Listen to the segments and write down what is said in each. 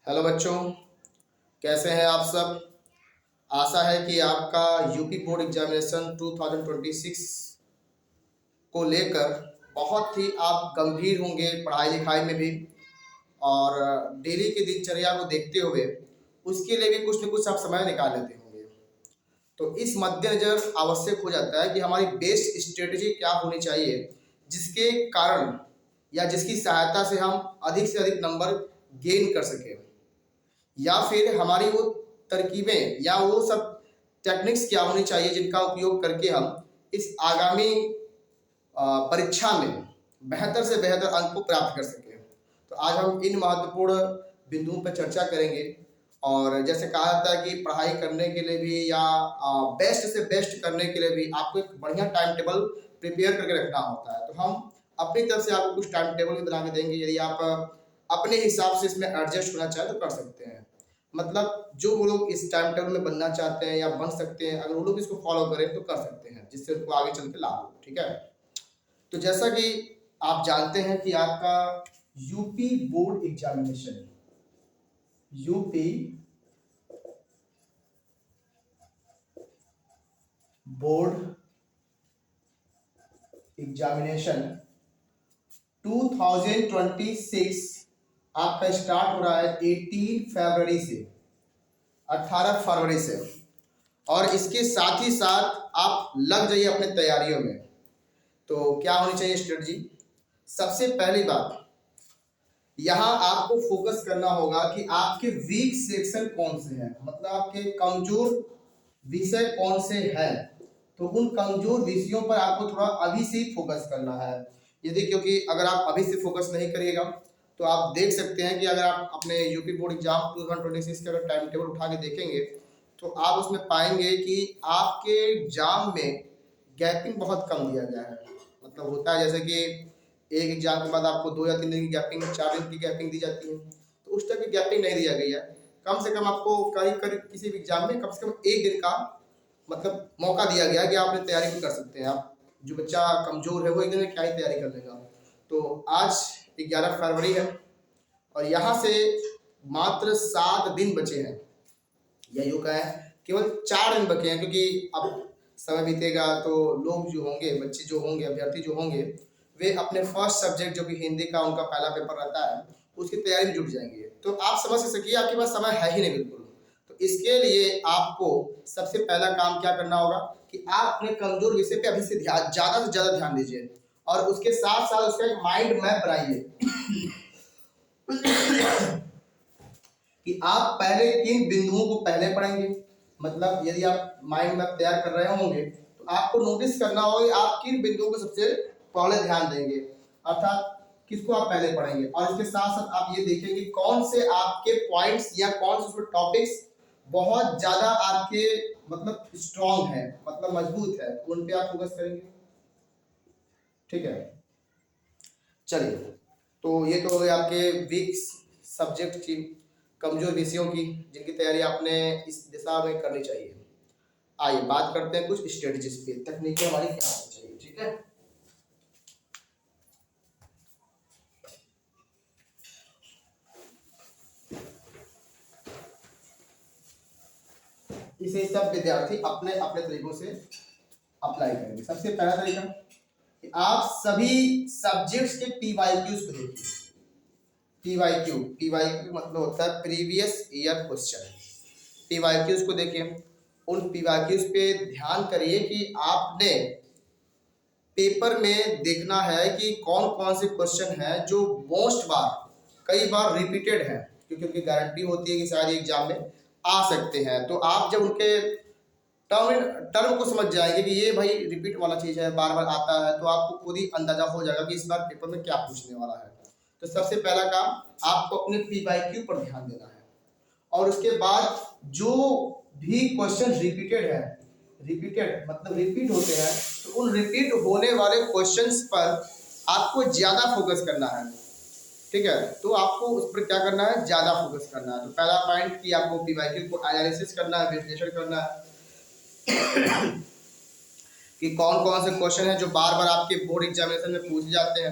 Hello बच्चों, कैसे हैं आप सब। आशा है कि आपका यूपी बोर्ड एग्जामिनेशन 2026 को लेकर बहुत ही आप गंभीर होंगे पढ़ाई लिखाई में भी, और डेली की दिनचर्या को देखते हुए उसके लिए भी कुछ न कुछ आप समय निकाल लेते होंगे। तो इस मद्देनज़र आवश्यक हो जाता है कि हमारी बेस्ट स्ट्रेटजी क्या होनी चाहिए, जिसके कारण या जिसकी सहायता से हम अधिक से अधिक नंबर गेन कर सकें, या फिर हमारी वो तरकीबें या वो सब टेक्निक्स क्या होनी चाहिए जिनका उपयोग करके हम इस आगामी परीक्षा में बेहतर से बेहतर अंक को प्राप्त कर सकें। तो आज हम इन महत्वपूर्ण बिंदुओं पर चर्चा करेंगे। और जैसे कहा जाता है कि पढ़ाई करने के लिए भी या बेस्ट से बेस्ट करने के लिए भी आपको एक बढ़िया टाइम टेबल प्रिपेयर करके रखना होता है। तो हम अपनी तरफ से आपको कुछ टाइम टेबल भी बना के देंगे। यदि आप अपने हिसाब से इसमें एडजस्ट होना चाहें तो कर सकते हैं। मतलब जो वो लोग इस टाइम टेबल में बनना चाहते हैं या बन सकते हैं, अगर वो लोग इसको फॉलो करें तो कर सकते हैं, जिससे उनको आगे चल के लाभ हो। ठीक है, तो जैसा कि आप जानते हैं कि आपका UP board examination, UP board examination 2026 आपका स्टार्ट हो रहा है 18 फरवरी से, 18 फरवरी से। और इसके साथ ही साथ आप लग जाइए अपने तैयारियों में। तो क्या होनी चाहिए स्ट्रेटजी? सबसे पहली बात, यहाँ आपको फोकस करना होगा कि आपके वीक सेक्शन कौन से हैं, मतलब आपके कमजोर विषय कौन से हैं। तो उन कमजोर विषयों पर आपको थोड़ा अभी से ही फोकस करना है। यदि क्योंकि अगर आप अभी से फोकस नहीं करिएगा तो आप देख सकते हैं कि अगर आप अपने यूपी बोर्ड एग्जाम 2026 का अगर टाइम टेबल उठा के देखेंगे तो आप उसमें पाएंगे कि आपके एग्जाम में गैपिंग बहुत कम दिया गया है। मतलब होता है जैसे कि एक एग्जाम के बाद आपको 2 या 3 दिन की गैपिंग, 4 दिन की गैपिंग दी जाती है, तो उस टाइप की गैपिंग नहीं दिया गई है। कम से कम आपको करीब किसी भी एग्जाम में कम से कम एक दिन का मतलब मौका दिया गया कि आप अपनी तैयारी भी कर सकते हैं। आप जो बच्चा कमजोर है वो एक दिन में क्या ही तैयारी कर लेगा। तो आज 11 फरवरी है और यहाँ से मात्र 7 दिन बचे हैं, या यूँ कहें केवल 4 दिन बचे हैं, क्योंकि अब समय बीतेगा तो लोग जो होंगे, बच्चे जो होंगे, अभ्यर्थी जो होंगे, वे अपने फर्स्ट सब्जेक्ट जो कि हिंदी का उनका पहला पेपर रहता है उसकी तैयारी में जुट जाएंगे। तो आप समझ सकिए आपके पास समय है ही नहीं बिल्कुल। तो इसके लिए आपको सबसे पहला काम क्या करना होगा कि आप अपने कमजोर विषय पे अभी से ज़्यादा से ज़्यादा ध्यान दीजिए, और उसके साथ साथ उसका एक माइंड मैप बनाइए कि आप पहले किन बिंदुओं को पहले पढ़ेंगे। मतलब यदि आप माइंड मैप तैयार कर रहे होंगे तो आपको नोटिस करना होगा कि आप किन बिंदुओं को सबसे पहले ध्यान देंगे, अर्थात किसको आप पहले पढ़ेंगे। और इसके साथ साथ आप ये देखेंगे कौन से आपके पॉइंट्स या कौन से टॉपिक्स बहुत ज्यादा आपके मतलब स्ट्रॉन्ग है, मतलब मजबूत है, उन पे आप फोकस करेंगे। ठीक है, चलिए, तो ये तो हो गए आपके वीक सब्जेक्ट की, कमजोर विषयों की, जिनकी तैयारी आपने इस दिशा में करनी चाहिए। आइए बात करते हैं कुछ स्ट्रेटजीज पे, तकनीकें हमारी क्या होनी चाहिए। ठीक है, इसे सब विद्यार्थी अपने अपने तरीकों से अप्लाई करेंगे। सबसे पहला तरीका कि आप सभी सब्जेक्ट्स के पीवाईक्यूज को देखिए। पीवाईक्यू मतलब होता है प्रीवियस ईयर क्वेश्चन। पीवाईक्यूज को देखिए, उन पीवाईक्यूज पे ध्यान करिए कि आपने पेपर में देखना है कि कौन कौन से क्वेश्चन है जो मोस्ट बार, कई बार रिपीटेड है, क्योंकि उनकी गारंटी होती है कि शायद एग्जाम में आ सकते हैं। तो आप जब उनके टर्म को समझ जाएंगे कि ये भाई रिपीट वाला चीज़ है, बार बार आता है, तो आपको खुद ही अंदाजा हो जाएगा कि इस बार पेपर में क्या पूछने वाला है। तो सबसे पहला काम आपको अपने पीवाईक्यू पर ध्यान देना है, और उसके बाद जो भी क्वेश्चन रिपीटेड है, रिपीटेड मतलब रिपीट होते हैं, तो उन रिपीट होने वाले क्वेश्चंस पर आपको ज़्यादा फोकस करना है। ठीक है, तो आपको उस पर क्या करना है, ज़्यादा फोकस करना है। तो पहला पॉइंट कि आपको पीवाईक्यू को एनालिसिस करना है, विश्लेषण करना है कि कौन कौन से क्वेश्चन हैं जो बार बार आपके बोर्ड एग्जामिनेशन में पूछे जाते हैं।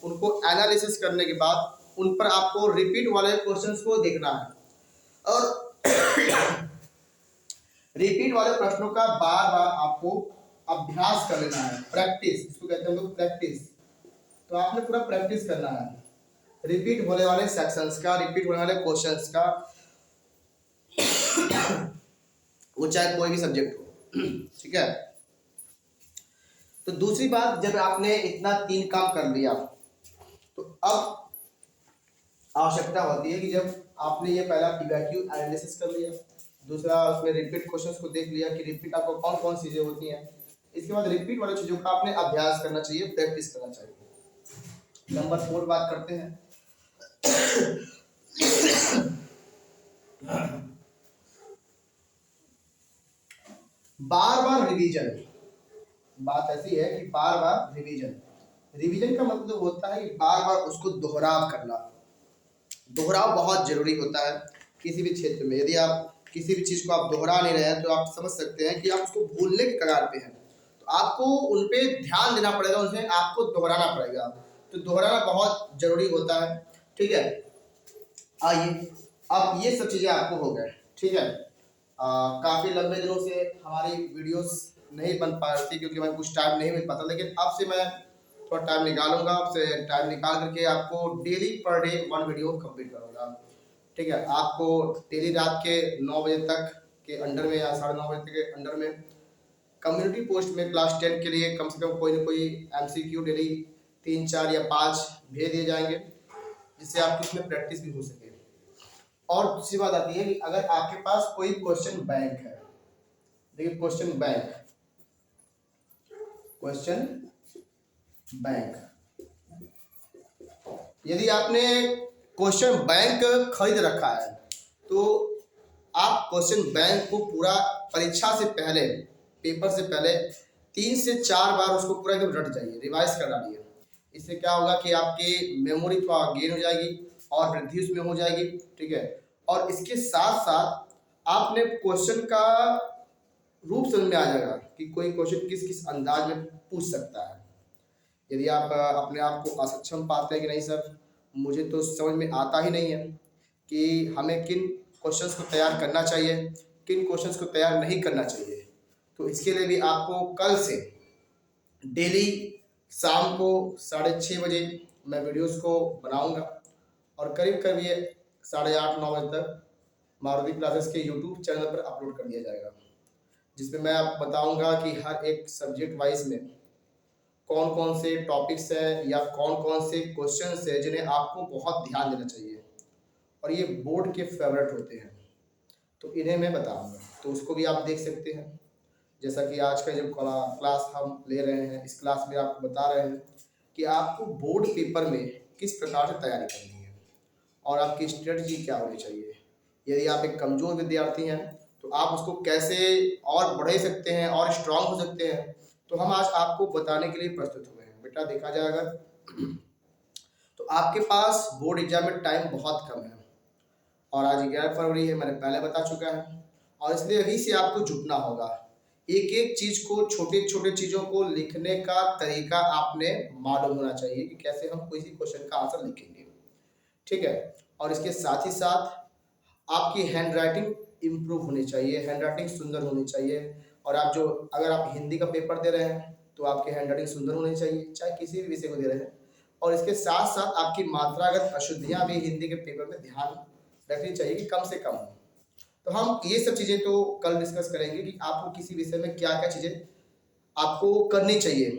उनको एनालिसिस करने के बाद उन पर आपको रिपीट वाले क्वेश्चंस को देखना है और रिपीट वाले प्रश्नों का बार बार आपको अभ्यास कर लेना है, प्रैक्टिस इसको कहते हैं हम लोग, प्रैक्टिस। तो आपने पूरा प्रैक्टिस करना है रिपीट होने वाले सेक्शंस का, रिपीट होने वाले क्वेश्चंस का, वो चाहे कोई भी सब्जेक्ट हो। ठीक है। तो दूसरी बात, जब आपने इतना 3 काम कर लिया तो अब आवश्यकता होती है कि जब आपने ये पहला पीवाईक्यू एनालिसिस कर लिया, दूसरा उसमें रिपीट क्वेश्चंस को देख लिया कि रिपीट आपको कौन कौन चीजें होती हैं, इसके बाद रिपीट वाली चीजों का आपने अभ्यास करना चाहिए, प्रैक्टिस करना चाहिए। नंबर 4 बात करते हैं। बार बार रिवीजन। बात ऐसी है कि बार बार रिवीजन, रिवीजन का मतलब होता है कि बार बार उसको दोहराव करना। दोहराव बहुत जरूरी होता है किसी भी क्षेत्र में। यदि आप किसी भी चीज को आप दोहरा नहीं रहे हैं तो आप समझ सकते हैं कि आप उसको भूलने के कगार पे हैं। तो आपको उन पे ध्यान देना पड़ेगा, उनसे आपको दोहराना पड़ेगा। तो दोहराना बहुत जरूरी होता है। ठीक है। आइए, अब ये सब चीजें आपको हो गए। ठीक है। काफी लंबे दिनों से हमारी वीडियोस नहीं बन पा रही थी क्योंकि हमें कुछ टाइम नहीं मिल पाता, लेकिन अब से मैं थोड़ा टाइम निकालूंगा, आपसे टाइम निकाल करके आपको daily per day 1 video complete करूंगा। ठीक है। आपको डेली रात के 9 बजे तक के अंडर में या 9:30 बजे तक के अंडर में कम्युनिटी पोस्ट में क्लास 10 के लिए कम से कम कोई ना कोई MCQ डेली 3, 4 या 5 भेज दिए जाएंगे, जिससे आपकी उसमें प्रैक्टिस भी हो सके। और दूसरी बात आती है कि अगर आपके पास कोई क्वेश्चन बैंक है, देखिए क्वेश्चन बैंक, यदि आपने क्वेश्चन बैंक खरीद रखा है तो आप क्वेश्चन बैंक को पूरा परीक्षा से पहले, पेपर से पहले 3 से 4 बार उसको पूरा एकदम रट जाइए, रिवाइज कर डालिए। इससे क्या होगा कि आपकी मेमोरी थोड़ा गेन हो जाएगी और वृद्धि उसमें हो जाएगी। ठीक है। और इसके साथ साथ आपने क्वेश्चन का रूप समझ में आ जाएगा कि कोई क्वेश्चन किस किस अंदाज में पूछ सकता है। यदि आप अपने आप को असक्षम पाते हैं कि नहीं सर मुझे तो समझ में आता ही नहीं है कि हमें किन क्वेश्चंस को तैयार करना चाहिए, किन क्वेश्चंस को तैयार नहीं करना चाहिए, तो इसके लिए भी आपको कल से डेली शाम को 6:30 बजे मैं वीडियोस को बनाऊंगा और करीब करीब ये 8:30 9 बजे तक मारुति क्लासेस के यूट्यूब चैनल पर अपलोड कर दिया जाएगा, जिसमें मैं आपको बताऊंगा कि हर एक सब्जेक्ट वाइज में कौन कौन से टॉपिक्स हैं या कौन कौन से क्वेश्चंस हैं जिन्हें आपको बहुत ध्यान देना चाहिए और ये बोर्ड के फेवरेट होते हैं, तो इन्हें मैं बताऊंगा। तो उसको भी आप देख सकते हैं। जैसा कि आज का जो क्लास हम ले रहे हैं, इस क्लास में आपको बता रहे हैं कि आपको बोर्ड पेपर में किस प्रकार से तैयारी करनी है और आपकी स्ट्रेटजी क्या होनी चाहिए। यदि आप एक कमज़ोर विद्यार्थी हैं तो आप उसको कैसे और बढ़ा सकते हैं और स्ट्रांग हो सकते हैं, तो हम आज आपको बताने के लिए प्रस्तुत हुए हैं। बेटा देखा जाए अगर तो आपके पास बोर्ड एग्जाम में टाइम बहुत कम है और आज 11 फरवरी है, मैंने पहले बता चुका है, और इसलिए अभी से आपको जुटना होगा। एक एक चीज को, छोटे छोटे चीजों को लिखने का तरीका आपने मालूम होना चाहिए कि कैसे हम किसी क्वेश्चन का आंसर लिखेंगे। ठीक है। और इसके साथ ही साथ आपकी हैंड राइटिंग इम्प्रूव होनी चाहिए, हैंड राइटिंग सुंदर होनी चाहिए। और आप जो, अगर आप हिंदी का पेपर दे रहे हैं तो आपकी हैंड राइटिंग सुंदर होनी चाहिए, चाहे किसी भी विषय को दे रहे हैं। और इसके साथ साथ आपकी मात्रागत अशुद्धियां भी हिंदी के पेपर में ध्यान रखनी चाहिए कि कम से कम हो। तो हम ये सब चीज़ें तो कल डिस्कस करेंगे कि आपको किसी विषय में क्या क्या चीज़ें आपको करनी चाहिए,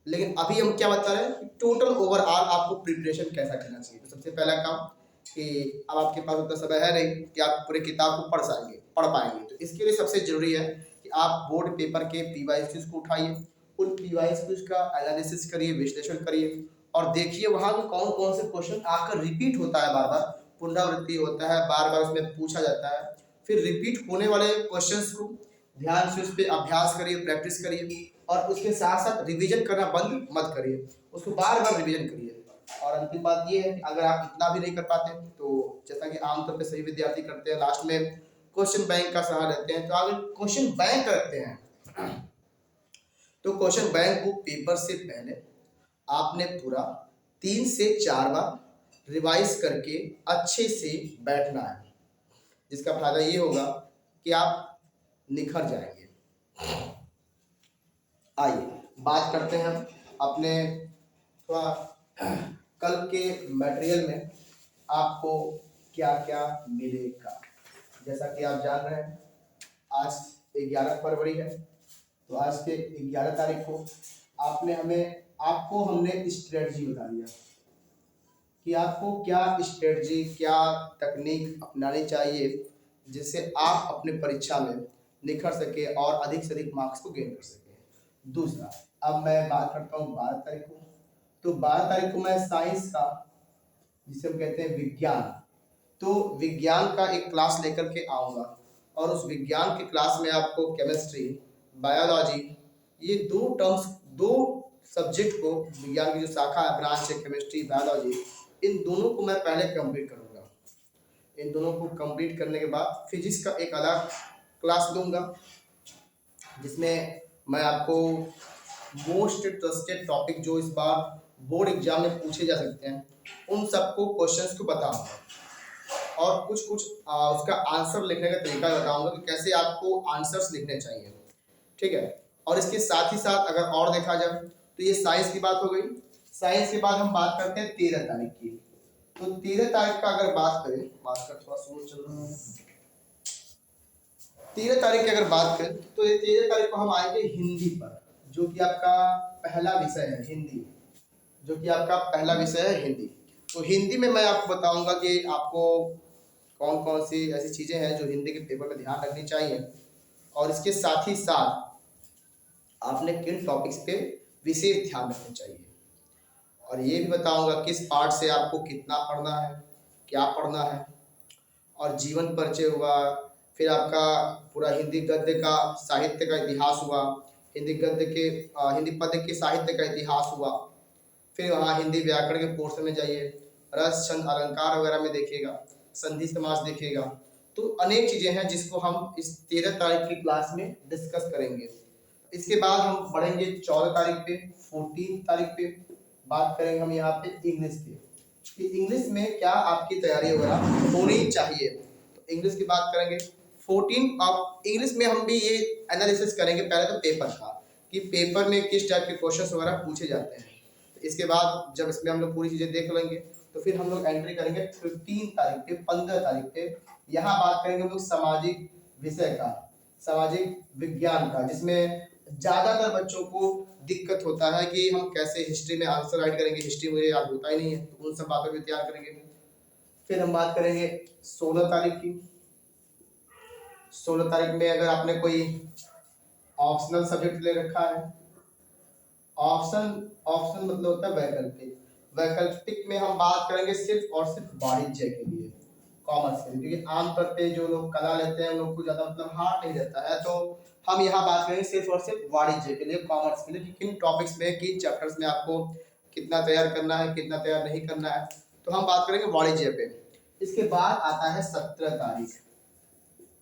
लेकिन अभी हम क्या बता रहे हैं कि टोटल ओवरऑल आपको प्रिपरेशन कैसा करना चाहिए। तो सबसे पहला काम कि अब आपके पास उतना समय है नहीं कि आप पूरे किताब को पढ़ पाएंगे, तो इसके लिए सबसे जरूरी है कि आप बोर्ड पेपर के PYQs को उठाइए, उन PYQs का एनालिसिस करिए, विश्लेषण करिए और देखिए वहाँ पे कौन कौन से क्वेश्चन आपका रिपीट होता है, बार बार पुनरावृत्ति होता है, बार बार उसमें पूछा जाता है। फिर रिपीट होने वाले क्वेश्चंस को ध्यान से उस पर अभ्यास करिए, प्रैक्टिस करिए और उसके साथ साथ रिवीजन करना बंद मत करिए, उसको बार बार रिवीजन करिए। और अंतिम बात ये है कि अगर आप इतना भी नहीं कर पाते तो जैसा कि आमतौर पे सभी विद्यार्थी करते हैं, लास्ट में क्वेश्चन बैंक का सहारा लेते हैं। तो अगर क्वेश्चन बैंक करते हैं तो क्वेश्चन बैंक को पेपर से पहले आपने पूरा 3 से 4 बार रिवाइज करके अच्छे से बैठना है, जिसका फायदा ये होगा कि आप निखर जाएंगे। आइए बात करते हैं अपने थोड़ा कल के मटेरियल में आपको क्या क्या मिलेगा। जैसा कि आप जान रहे हैं आज 11 फरवरी है, तो आज के 11 तारीख को आपको हमने स्ट्रेटजी बता दिया कि आपको क्या स्ट्रेटजी, क्या तकनीक अपनानी चाहिए जिससे आप अपने परीक्षा में निखर सके और अधिक से अधिक मार्क्स को गेन कर सके। दूसरा, अब मैं बात करता हूँ 12 तारीख को। तो 12 तारीख को मैं साइंस का, जिसे हम कहते हैं विज्ञान, तो विज्ञान का एक क्लास लेकर के आऊँगा और उस विज्ञान के क्लास में आपको केमिस्ट्री, बायोलॉजी, ये दो सब्जेक्ट को, विज्ञान की जो शाखा है, ब्रांच है केमिस्ट्री बायोलॉजी, इन दोनों को मैं पहले कंप्लीट करूँगा। इन दोनों को कंप्लीट करने के बाद फिजिक्स का एक अलग क्लास दूंगा, जिसमें मैं आपको मोस्ट ट्रस्टेड टॉपिक जो इस बार बोर्ड एग्जाम में पूछे जा सकते हैं उन सबको क्वेश्चंस को बताऊंगा और कुछ उसका आंसर लिखने का तरीका बताऊंगा कि कैसे आपको आंसर्स लिखने चाहिए। ठीक है। और इसके साथ ही साथ अगर और देखा जाए तो ये साइंस की बात हो गई। साइंस के बाद हम बात करते हैं 13 तारीख की। तो 13 तारीख का अगर बात करें, बात कर थोड़ा स्लो चल रहा है। 13 तारीख की अगर बात करें तो ये 13 तारीख को हम आएंगे हिंदी पर, जो कि आपका पहला विषय है हिंदी, जो कि आपका पहला विषय है हिंदी। तो हिंदी में मैं आपको बताऊंगा कि आपको कौन कौन सी ऐसी चीज़ें हैं जो हिंदी के पेपर में ध्यान रखनी चाहिए और इसके साथ ही साथ आपने किन टॉपिक्स पे विशेष ध्यान रखना चाहिए। और ये भी बताऊंगा किस पार्ट से आपको कितना पढ़ना है, क्या पढ़ना है। और जीवन परिचय हुआ, फिर आपका पूरा हिंदी गद्य का साहित्य का इतिहास हुआ, हिंदी गद्य के हिंदी पद्य के साहित्य का इतिहास हुआ। फिर वहाँ हिंदी व्याकरण के पोर्शन में जाइए, रस छंद अलंकार वगैरह में देखिएगा, संधि समास देखिएगा। तो अनेक चीज़ें हैं जिसको हम इस 13 तारीख की क्लास में डिस्कस करेंगे। इसके बाद हम बढ़ेंगे 14 तारीख पे, 14 तारीख पे बात करेंगे हम यहाँ पे इंग्लिश की, कि इंग्लिश में क्या आपकी तैयारी वगैरह होनी चाहिए। तो इंग्लिश की बात करेंगे 14। अब इंग्लिश में हम भी ये एनालिसिस करेंगे पहले तो पेपर का, कि पेपर में किस टाइप के क्वेश्चन वगैरह पूछे जाते हैं। तो इसके बाद जब इसमें हम लोग पूरी चीज़ें देख लेंगे तो फिर हम लोग एंट्री करेंगे 15 तारीख पे, 15 तारीख पे। यहाँ बात करेंगे हम लोग सामाजिक विषय का, सामाजिक विज्ञान का, जिसमें ज़्यादातर बच्चों को दिक्कत होता है कि हम कैसे हिस्ट्री में आंसर राइट करेंगे, हिस्ट्री मुझे याद होता ही नहीं है, तो उन सब बातों को तैयार करेंगे। फिर हम बात करेंगे 16 तारीख की। 16 तारीख में अगर आपने कोई ऑप्शनल सब्जेक्ट ले रखा है, ऑप्शन मतलब होता है वैकल्पिक। वैकल्पिक में हम बात करेंगे सिर्फ और सिर्फ वाणिज्य के लिए, कॉमर्स के लिए, क्योंकि आमतौर पे जो लोग कला लेते हैं उन लोग को ज़्यादा मतलब हार्ड नहीं रहता है। तो हम यहाँ बात करेंगे सिर्फ और सिर्फ वाणिज्य के लिए, कॉमर्स के लिए, कि किन टॉपिक्स में, किन चैप्टर्स में आपको कितना तैयार करना है, कितना तैयार नहीं करना है। तो हम बात करेंगे वाणिज्य पे। इसके बाद आता है 17 तारीख।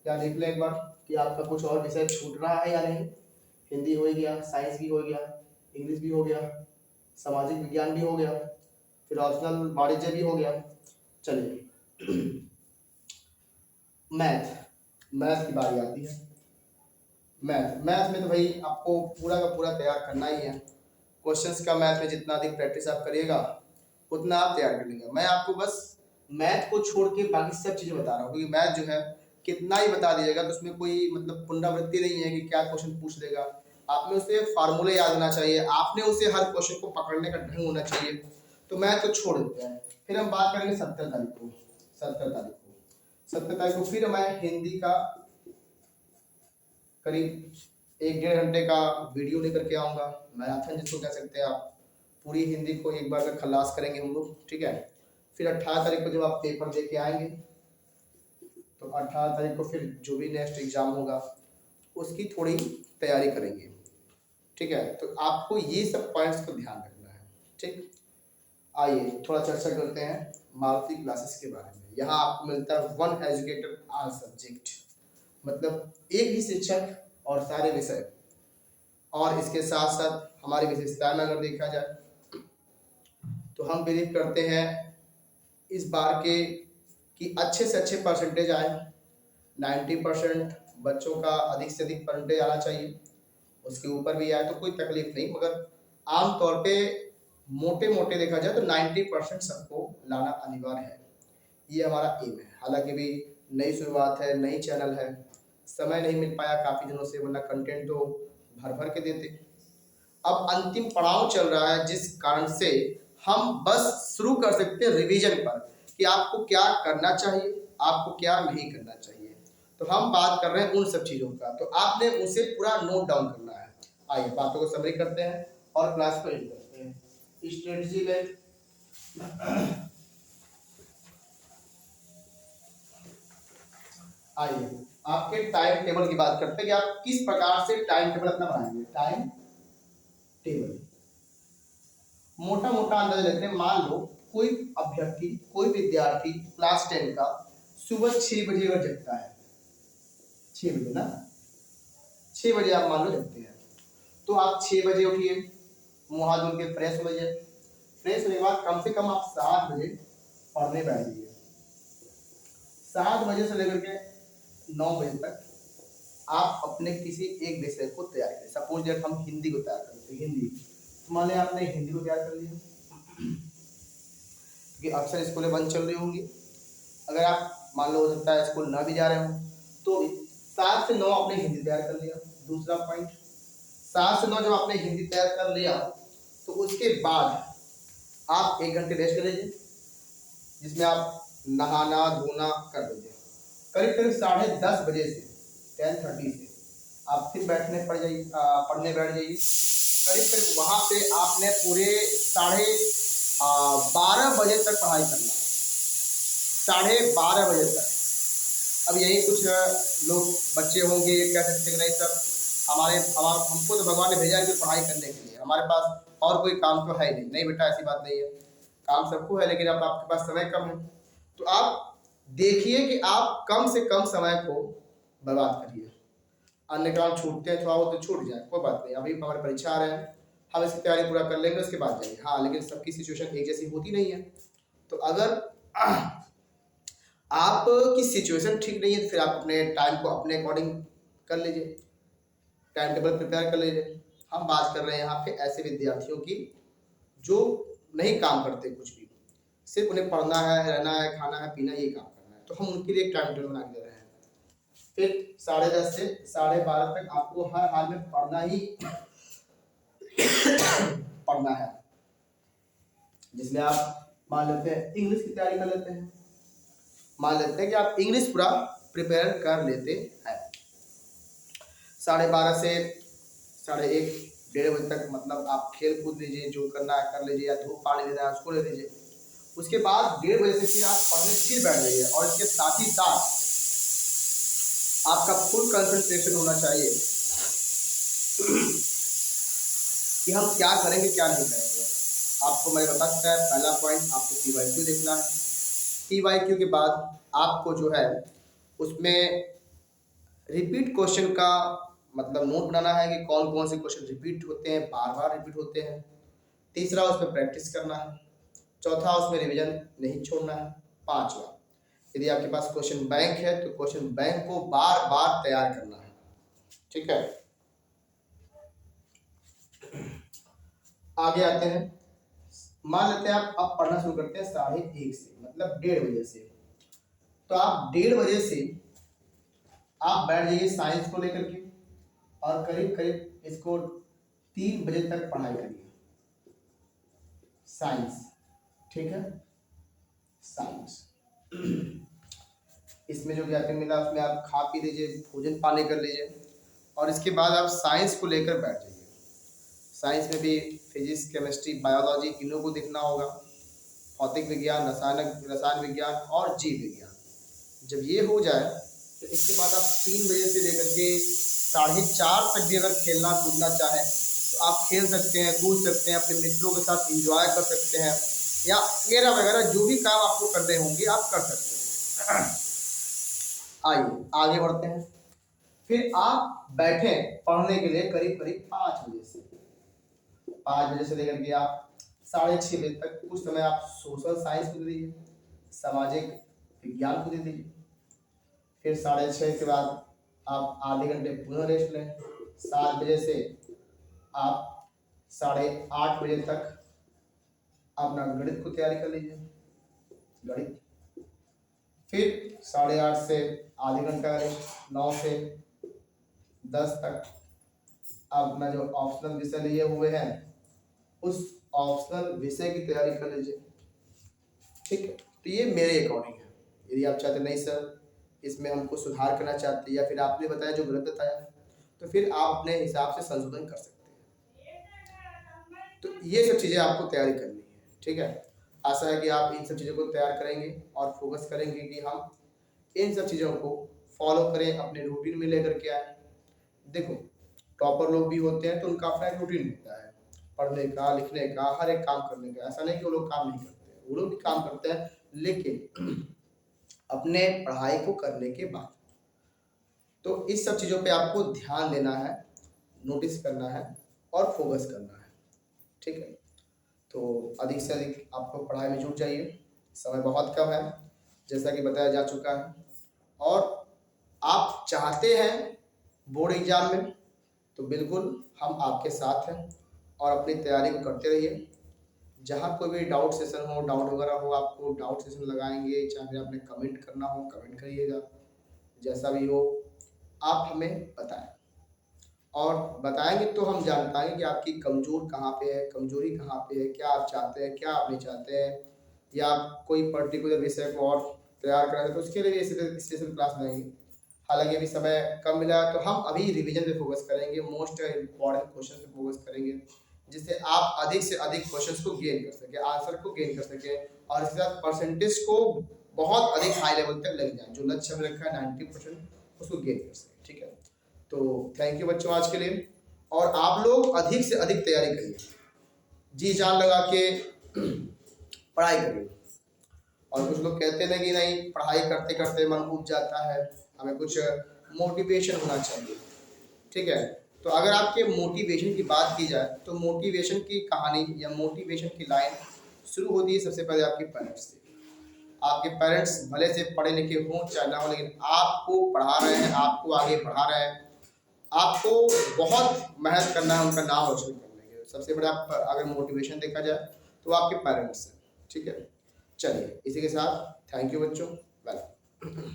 क्या देख लें एक बार कि आपका कुछ और विषय छूट रहा है या नहीं। हिंदी हो गया, साइंस भी हो गया, इंग्लिश भी हो गया, सामाजिक विज्ञान भी हो गया, फिर ऑप्शनल वाणिज्य भी हो गया। चलिए मैथ की बारी आती है। मैथ में तो भाई आपको पूरा का पूरा तैयार करना ही है। क्वेश्चंस का मैथ में जितना अधिक प्रैक्टिस आप करिएगा उतना आप तैयार कर लेंगे। मैं आपको बस मैथ को छोड़ के बाकी सब चीज़ें बता रहा हूँ, क्योंकि मैथ जो है कितना ही बता दीजिएगा तो उसमें कोई मतलब पुनरावृत्ति नहीं है कि क्या क्वेश्चन पूछ देगा। आपने उसे फार्मूले याद होना चाहिए, आपने उसे हर क्वेश्चन को पकड़ने का ढंग होना चाहिए। तो मैथ को छोड़ देते हैं। फिर हम बात करेंगे 17 तारीख को। 17 तारीख को फिर मैं हिंदी का करीब 1-1.5 घंटे का वीडियो लेकर के आऊँगा, मैराथन जिसको कह सकते हैं आप। पूरी हिंदी को एक बार में खलास करेंगे हम लोग, ठीक है। फिर 18 तारीख को जब आप पेपर दे के आएंगे तो 18 तारीख को फिर जो भी नेक्स्ट एग्ज़ाम होगा उसकी थोड़ी तैयारी करेंगे, ठीक है। तो आपको ये सब पॉइंट्स को ध्यान रखना है, ठीक। आइए थोड़ा चर्चा करते हैं मारुति क्लासेस के बारे में। यहाँ आपको मिलता है 1 एजुकेटर ऑल सब्जेक्ट, मतलब एक ही शिक्षक और सारे विषय। और इसके साथ साथ हमारी विशेषताएं अगर देखा जाए तो हम बिलीव करते हैं इस बार के कि अच्छे से अच्छे परसेंटेज आए, 90% बच्चों का अधिक से अधिक परसेंटेज आना चाहिए, उसके ऊपर भी आए तो कोई तकलीफ नहीं, मगर आम तौर पे मोटे मोटे देखा जाए तो 90% सबको लाना अनिवार्य है। ये हमारा एम है। हालांकि भी नई शुरुआत है, नई चैनल है, समय नहीं मिल पाया काफ़ी दिनों से, वरना कंटेंट तो भर भर के देते। अब अंतिम पड़ाव चल रहा है, जिस कारण से हम बस शुरू कर सकते हैं रिवीजन पर कि आपको क्या करना चाहिए, आपको क्या नहीं करना चाहिए। तो हम बात कर रहे हैं उन सब चीज़ों का, तो आपने उसे पूरा नोट डाउन करना है। आइए बातों को समरी करते हैं और क्लास को एंड करते हैं। स्ट्रेटजी में आइए आपके टाइम टेबल की बात करते हैं कि आप किस प्रकार से टाइम टेबल अपना बनाएंगे। टाइम टेबल मोटा मोटा अंदाजा लेते हैं। मान लो कोई अभ्यर्थी, कोई विद्यार्थी क्लास 10 का सुबह 6 बजे अगर जगता है, 6 बजे ना, 6 बजे आप मान लो जगते हैं, तो आप 6 बजे उठिए, मुँह हाथ धो के फ्रेश हो जाइए। फ्रेश होने के बाद कम से कम आप 7 बजे पढ़ने बैठ जाइए। 7 बजे से लेकर के 9 बजे तक आप अपने किसी एक विषय को तैयार करें। सपोज दैट हम हिंदी को तैयार करते हैं, हिंदी, मान लिया आपने हिंदी को तैयार कर लिया, क्योंकि अक्सर स्कूलें बंद चल रही होंगी। अगर आप मान लो हो सकता है स्कूल ना भी जा रहे हो, तो 7 से 9 आपने हिंदी तैयार कर लिया। दूसरा पॉइंट, 7 से 9 जब आपने हिंदी तैयार कर लिया, तो उसके बाद आप 1 घंटे रेस्ट कर लीजिए, जिसमें आप नहाना धोना कर लीजिए। करीब करीब 10:30 बजे से 10:30 से आप फिर पढ़ने बैठ जाइए। करीब करीब वहाँ पे आपने पूरे 12:30 बजे तक पढ़ाई करना है, 12:30 बजे तक। अब यही कुछ लोग बच्चे होंगे कह सकते हैं नहीं सर, हमको तो भगवान ने भेजा है कि पढ़ाई करने के लिए, हमारे पास और कोई काम तो है नहीं। नहीं बेटा, ऐसी बात नहीं है, काम सबको है, लेकिन अब आपके पास समय कम है। तो आप देखिए कि आप कम से कम समय को बर्बाद करिए। अन्य काम छूटते हैं, थोड़ा बहुत तो छूट जाए, कोई बात नहीं, अभी हमारी परीक्षा आ रहे हैं, हम इसकी तैयारी पूरा कर लेंगे, उसके बाद जाएंगे। हाँ, लेकिन सबकी सिचुएशन एक जैसी होती नहीं है। तो अगर आपकी सिचुएशन ठीक नहीं है, तो फिर आप अपने टाइम को अपने अकॉर्डिंग कर लीजिए, टाइम टेबल प्रिपेयर कर लीजिए। हम बात कर रहे हैं यहाँ पे ऐसे विद्यार्थियों की जो नहीं काम करते कुछ भी, सिर्फ उन्हें पढ़ना है, रहना है, खाना है, पीना, ये काम करना है। तो हम उनके लिए एक टाइम टेबल बना के दे रहे हैं। फिर 10:30 से 12:30 तक आपको हर हाल में पढ़ना ही पढ़ना है, जिसमें आप मान लेते हैं इंग्लिश की तैयारी कर लेते हैं। मान लेते हैं कि आप इंग्लिश पूरा प्रिपेयर कर लेते हैं। 12:30 से 1:30 1:30 बजे तक मतलब आप खेल कूद लीजिए, जो करना है कर लीजिए, या धूप पानी लेना है उसको ले लीजिए। उसके बाद 1:30 बजे से फिर आप पढ़ने फिर बैठ जाइए, और इसके साथ ही साथ आपका फुल कंसंट्रेशन होना चाहिए कि हम क्या करेंगे क्या नहीं करेंगे। आपको मैं बता सकता है, पहला पॉइंट आपको PYQ देखना है। PYQ के बाद आपको जो है उसमें रिपीट क्वेश्चन का मतलब नोट बनाना है कि कौन कौन से क्वेश्चन रिपीट होते हैं, बार बार रिपीट होते हैं। तीसरा, उसमें प्रैक्टिस करना है। चौथा, उसमें रिवीजन नहीं छोड़ना है। पांचवा, यदि आपके पास क्वेश्चन बैंक है तो क्वेश्चन बैंक को बार बार तैयार करना है। ठीक है, आगे आते हैं। मान लेते हैं आप अब पढ़ना शुरू करते हैं 1:30 से, मतलब 1:30 बजे से। तो आप 1:30 बजे से आप बैठ जाइए साइंस को लेकर के, और करीब करीब इसको 3 बजे तक पढ़ाई करिए साइंस। ठीक है, साइंस इसमें जो ज्ञान मिला उसमें आप खा पी लीजिए, भोजन पानी कर लीजिए, और इसके बाद आप साइंस को लेकर बैठ जाइए। साइंस में भी फिजिक्स, केमिस्ट्री, बायोलॉजी, इन्हों को देखना होगा, भौतिक विज्ञान, रसायन विज्ञान और जीव विज्ञान। जब ये हो जाए तो इसके बाद आप 3 बजे से लेकर के 4:30 तक भी अगर खेलना कूदना चाहें तो आप खेल सकते हैं, कूद सकते हैं, अपने मित्रों के साथ एंजॉय कर सकते हैं, या वगैरह वगैरह जो भी काम आपको करने होंगे आप कर सकते हैं। आइए आगे बढ़ते हैं। फिर आप बैठे पढ़ने के लिए करीब करीब 5 बजे से। 5 बजे से लेकर के आप 6:30 बजे तक कुछ समय आप सोशल साइंस को दीजिए, सामाजिक विज्ञान को दे दीजिए। फिर 6:30 के बाद आप आधे घंटे पुनः रेस्ट लें। 7 बजे से आप 8:30 बजे तक अपना गणित को तैयारी कर लीजिए, गणित। फिर 8:30 से आधे घंटा रेस्ट, 9 से 10 तक अपना जो ऑप्शनल विषय लिए हुए हैं उस ऑप्शनल विषय की तैयारी कर लीजिए, ठीक है। तो ये मेरे अकॉर्डिंग है। यदि आप चाहते नहीं सर इसमें हमको सुधार करना चाहते या फिर आपने बताया जो गलत बताया तो फिर आप अपने हिसाब से संशोधन कर सकते हैं। तो ये सब चीज़ें आपको तैयारी करनी है, ठीक है। आशा है कि आप इन सब चीज़ों को तैयार करेंगे और फोकस करेंगे कि हम इन सब चीज़ों को फॉलो करें, अपने रूटीन में लेकर के आए। देखो टॉपर लोग भी होते हैं तो उनका अपना एक रूटीन होता है, पढ़ने का, लिखने का, हर एक काम करने का। ऐसा नहीं कि वो लोग काम नहीं करते, वो लोग भी काम करते हैं, लेकिन अपने पढ़ाई को करने के बाद। तो इस सब चीज़ों पे आपको ध्यान देना है, नोटिस करना है और फोकस करना है, ठीक है। तो अधिक से अधिक आपको पढ़ाई में जुट जाइए, समय बहुत कम है जैसा कि बताया जा चुका है। और आप चाहते हैं बोर्ड एग्जाम में तो बिल्कुल हम आपके साथ हैं और अपनी तैयारी को करते रहिए। जहाँ कोई भी डाउट सेशन हो, डाउट वगैरह हो, आपको डाउट सेशन लगाएंगे, चाहे फिर आपने कमेंट करना हो कमेंट करिएगा, जैसा भी हो आप हमें बताएं। और बताएंगे तो हम जान पाएंगे कि आपकी कमजोर कहाँ पे है, कमजोरी कहाँ पे है, क्या आप चाहते हैं, क्या आप नहीं चाहते हैं, या आप कोई पर्टिकुलर विषय को और तैयार करें तो उसके लिए स्पेशल क्लास लेंगे। हालांकि अभी समय कम मिला है तो हम अभी रिवीजन पे फोकस करेंगे, मोस्ट इम्पॉर्टेंट क्वेश्चन पे फोकस करेंगे, जिससे आप अधिक से अधिक क्वेश्चंस को गेन कर सके, आंसर को गेन कर सके और इसके साथ परसेंटेज को बहुत अधिक हाई लेवल तक लग जाए, जो लक्ष्य में रखा है 90% उसको गेन कर सके, ठीक है। तो थैंक यू बच्चों आज के लिए, और आप लोग अधिक से अधिक तैयारी करिए, जी जान लगा के पढ़ाई करिए। और कुछ लोग कहते हैं कि नहीं पढ़ाई करते करते मन उब जाता है, हमें कुछ मोटिवेशन होना चाहिए, ठीक है। तो अगर आपके मोटिवेशन की बात की जाए तो मोटिवेशन की कहानी या मोटिवेशन की लाइन शुरू होती है सबसे पहले आपके पेरेंट्स से। आपके पेरेंट्स भले से पढ़े लिखे हों चाहे ना हो, लेकिन आपको पढ़ा रहे हैं, आपको आगे बढ़ा रहे हैं, आपको बहुत मेहनत करना है उनका नाम रोशन करने के। सबसे बड़ा अगर मोटिवेशन देखा जाए तो आपके पेरेंट्स हैं, ठीक है। चलिए इसी के साथ थैंक यू बच्चों, वेलकम।